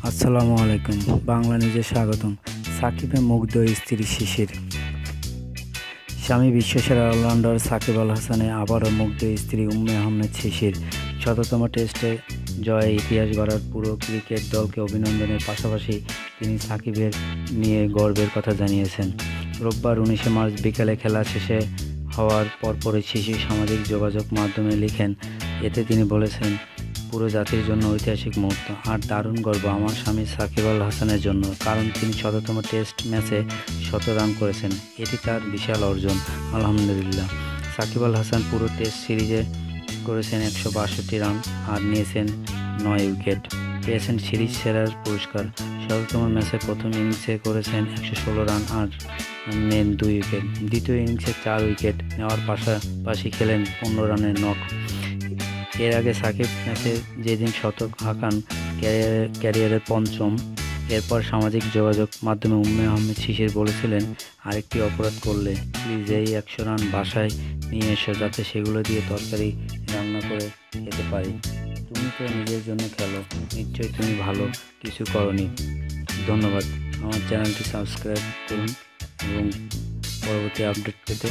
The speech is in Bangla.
আসসালামু আলাইকুম। বাংলা নিউজে স্বাগতম। সাকিবের মুগ্ধ স্ত্রী শিশির। স্বামী বিশ্বসেরা অলরাউন্ডার সাকিব আল হাসানে আবারও মুগ্ধ স্ত্রী উম্মে আহমেদ শিশির। শততম টেস্টে জয়ে ইতিহাস গড়ার পুরো ক্রিকেট দলকে অভিনন্দনের পাশাপাশি তিনি সাকিবের নিয়ে গর্বের কথা জানিয়েছেন। রোববার 19 মার্চ বিকেলে খেলা শেষে হওয়ার পরপরই শিশির সামাজিক যোগাযোগ মাধ্যমে লিখেন। এতে তিনি বলেছেন, পুরো জাতির জন্য ঐতিহাসিক মুহূর্ত, আর দারুণ গর্ব আমার স্বামী সাকিব আল হাসানের জন্য, কারণ তিনি শততম টেস্ট ম্যাচে 100 রান করেছেন। এটি তার বিশাল অর্জন। আলহামদুলিল্লাহ। সাকিব আল হাসান পুরো টেস্ট সিরিজে করেছেন 162 রান আর নিয়েছেন 9 উইকেট। পেয়েছেন সিরিজ সেরার পুরস্কার। শততম ম্যাচে প্রথম ইনিংসে করেছেন 116 রান আর নেন 2 উইকেট। দ্বিতীয় ইনিংসে 4 উইকেট নেওয়ার পাশাপাশি খেলেন 15 রানের নক। এর আগে সাকিব ম্যাচে যেদিন শতক হাঁকান, ক্যারিয়ারের পঞ্চম। এরপর সামাজিক যোগাযোগ মাধ্যমে উম্মে আহমেদ শিশির বলেছিলেন, আরেকটি অপরাধ করলে প্লিজ এই 100 রান বাসায় নিয়ে এসো, যাতে সেগুলো দিয়ে তরকারি রান্না করে খেতে পারি। তুমি তো নিজের জন্য খেলো, নিশ্চয়ই তুমি ভালো কিছু করনি। ধন্যবাদ। আমার চ্যানেলটি সাবস্ক্রাইব করুন এবং পরবর্তী আপডেট পেতে